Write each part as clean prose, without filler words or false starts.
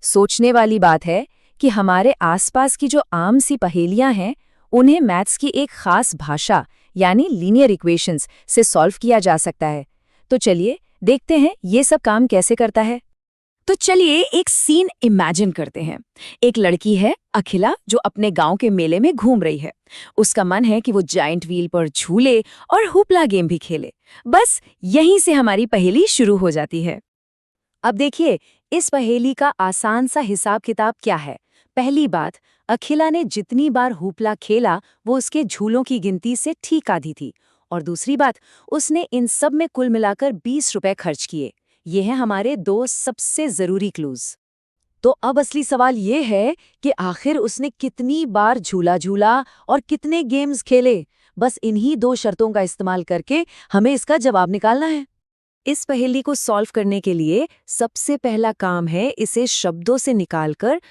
सोचने वाली बात है कि हमारे आसपास की जो आम सी पहेलियां हैं, उन्हें मैथ्स की एक खास भाषा यानी लीनियर इक्वेशंस से सॉल्व किया जा सकता है। तो चलिए देखते हैं ये सब काम कैसे करता है। तो चलिए एक सीन इमेजिन करते हैं। एक लड़की है अखिला जो अपने गांव के मेले में घूम रही है। उसका मन है कि वो जायंट व्हील पर झूले और हुपला गेम भी खेले। बस यहीं से हमारी पहेली शुरू हो जाती है। अब देखिए, इस पहेली का आसान सा हिसाब किताब क्या है। पहली बात, अखिला ने जितनी बार हुपला खेला वो उसके झूलों की गिनती से ठीक आधी थी। और दूसरी बात, उसने इन सब में कुल मिलाकर 20 रुपए खर्च किए। ये हैं हमारे दो सबसे जरूरी क्लूज। तो अब असली सवाल ये है कि आखिर उसने कितनी बार झूला झूला और कितने गेम्स खेले। बस इन्हीं दो शर्तों का इस्तेमाल करके हमें इसका जवाब निकालना है। इस पहेली को सॉल्व करने के लिए सबसे पहला काम है इसे शब्दों से निकालकर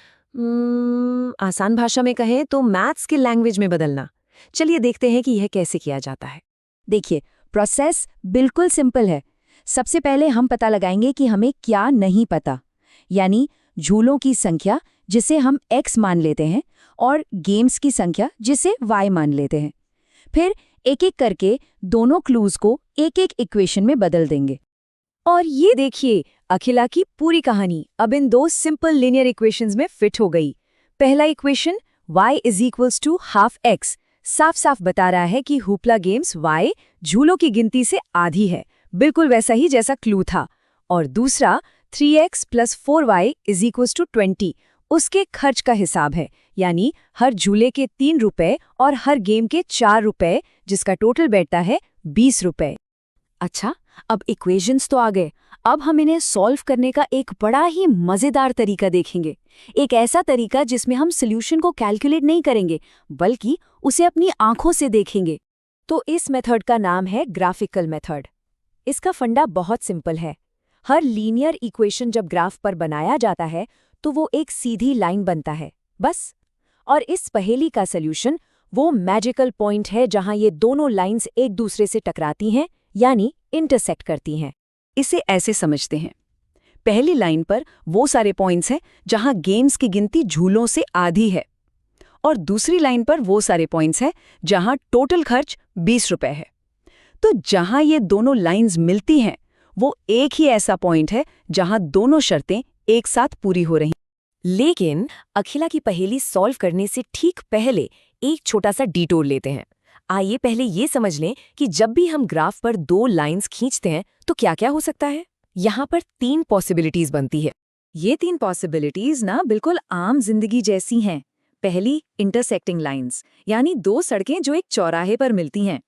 आसान भाषा में कहें तो मैथ्स की लैंग्वेज में बदलना। चलिए देखते हैं कि यह कैसे किया जाता है। देखिए, प्रोसेस बिल्कुल सिंपल है। सबसे पहले हम पता लगाएंगे कि हमें क्या नहीं पता, यानी झूलों की संख्या जिसे हम x मान लेते हैं और गेम्स की संख्या जिसे y मान लेते हैं। फिर एक एक करके दोनों क्लूज को एक एक इक्वेशन में बदल देंगे। और ये देखिए, अखिला की पूरी कहानी अब इन दो सिंपल लीनियर इक्वेशंस में फिट हो गई। पहला इक्वेशन y = हाफ x साफ साफ बता रहा है कि हुपला गेम्स y झूलों की गिनती से आधी है, बिल्कुल वैसा ही जैसा क्लू था। और दूसरा 3x + 4y = 20 उसके खर्च का हिसाब है, यानी हर झूले के 3 रुपए और हर गेम के 4 रुपए, जिसका टोटल बैठता है 20 रुपए। अच्छा, अब इक्वेशंस तो आ गए। अब हम इन्हें सॉल्व करने का एक बड़ा ही मजेदार तरीका देखेंगे। एक ऐसा तरीका जिसमें हम सॉल्यूशन को कैलकुलेट नहीं करेंगे, बल्कि उसे अपनी आंखों से देखेंगे। तो इस मेथड का नाम है ग्राफिकल मेथड। इसका फंडा बहुत सिंपल है। हर लीनियर इक्वेशन जब ग्राफ पर बनाया जाता है तो वो एक सीधी लाइन बनता है, बस। और इस पहेली का सॉल्यूशन वो मैजिकल पॉइंट है जहां ये दोनों लाइंस एक दूसरे से टकराती हैं, यानी इंटरसेक्ट करती हैं। इसे ऐसे समझते हैं, पहली लाइन पर वो सारे पॉइंट्स हैं जहां गेम्स की गिनती झूलों से आधी है, और दूसरी लाइन पर वो सारे पॉइंट्स हैं जहां टोटल खर्च 20 रुपए है। तो जहां ये दोनों लाइंस मिलती हैं, वो एक ही ऐसा पॉइंट है जहां दोनों शर्तें एक साथ पूरी हो रही। लेकिन अखिला की पहेली सॉल्व करने से ठीक पहले एक छोटा सा डिटूर लेते हैं। आइए पहले ये समझ लें कि जब भी हम ग्राफ पर दो लाइंस खींचते हैं तो क्या क्या हो सकता है। यहाँ पर 3 पॉसिबिलिटीज बनती है। ये 3 पॉसिबिलिटीज ना बिल्कुल आम जिंदगी जैसी हैं। पहली, इंटरसेक्टिंग लाइंस, यानी दो सड़कें जो एक चौराहे पर मिलती हैं।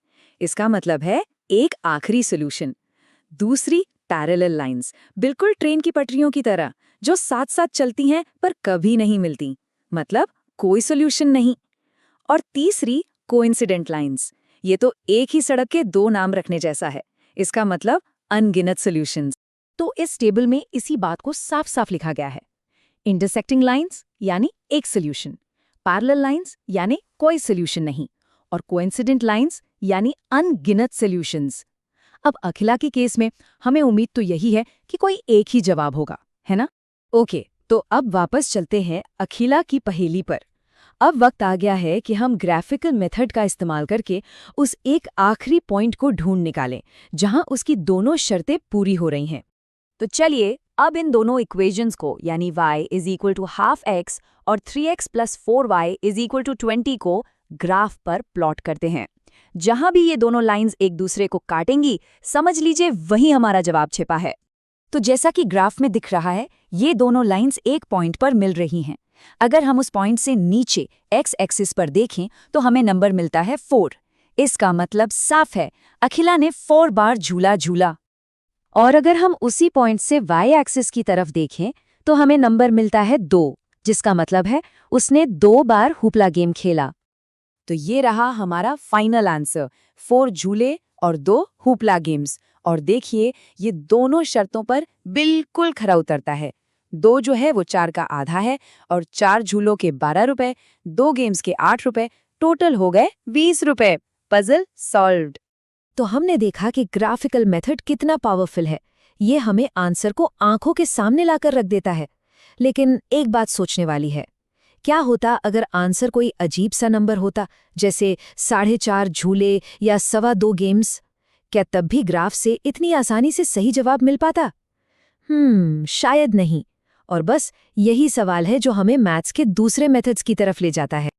इसका मतलब है एक आखिरी सोल्यूशन। दूसरी, पैरेलल लाइंस, बिल्कुल ट्रेन की पटरियों की तरह, जो साथ साथ चलती हैं पर कभी नहीं मिलती, मतलब कोई सोल्यूशन नहीं। और तीसरी, कोइंसिडेंट लाइंस, ये तो एक ही सड़क के दो नाम रखने जैसा है। इसका मतलब अनगिनत सॉल्यूशंस। तो इस टेबल में इसी बात को साफ साफ लिखा गया है। इंटरसेक्टिंग लाइंस यानी एक सॉल्यूशन, पैरेलल लाइंस यानी कोई सॉल्यूशन नहीं, और कोइंसिडेंट लाइंस यानी अनगिनत सॉल्यूशंस। अब अखिला के केस में हमें उम्मीद तो यही है कि कोई एक ही जवाब होगा, है ना? ओके, तो अब वापस चलते हैं अखिला की पहेली पर। अब वक्त आ गया है कि हम ग्राफिकल मेथड का इस्तेमाल करके उस एक आखिरी पॉइंट को ढूंढ निकालें जहां उसकी दोनों शर्तें पूरी हो रही हैं। तो चलिए अब इन दोनों इक्वेशंस को, यानी y = हाफ x और 3x + 4y = 20 को ग्राफ पर प्लॉट करते हैं। जहां भी ये दोनों लाइंस एक दूसरे को काटेंगी, समझ लीजिए वहीं हमारा जवाब छिपा है। तो जैसा कि ग्राफ में दिख रहा है, ये दोनों लाइंस एक पॉइंट पर मिल रही हैं। अगर हम उस पॉइंट से नीचे x एक्सिस पर देखें तो हमें नंबर मिलता है 4। इसका मतलब साफ है, अखिला ने 4 बार झूला झूला। और अगर हम उसी पॉइंट से y एक्सिस की तरफ देखें तो हमें नंबर मिलता है 2, जिसका मतलब है उसने 2 बार हुपला गेम खेला। तो ये रहा हमारा फाइनल आंसर, 4 झूले और 2 हुपला गेम्स। और देखिए, ये दोनों शर्तों पर बिल्कुल खरा उतरता है। 2 जो है वो 4 का आधा है, और 4 झूलों के 12 रुपए, 2 गेम्स के 8 रुपए, टोटल हो गए 20 रुपए। Puzzle solved. तो हमने देखा कि ग्राफिकल मेथड कितना पावरफुल है। ये हमें आंसर को आंखों के सामने लाकर रख देता है। लेकिन एक बात सोचने वाली है, क्या होता अगर आंसर कोई अजीब सा नंबर होता, जैसे 4.5 झूले या 2.25 गेम्स? क्या तब भी ग्राफ से इतनी आसानी से सही जवाब मिल पाता? शायद नहीं। और बस यही सवाल है जो हमें मैथ्स के दूसरे मेथड्स की तरफ ले जाता है।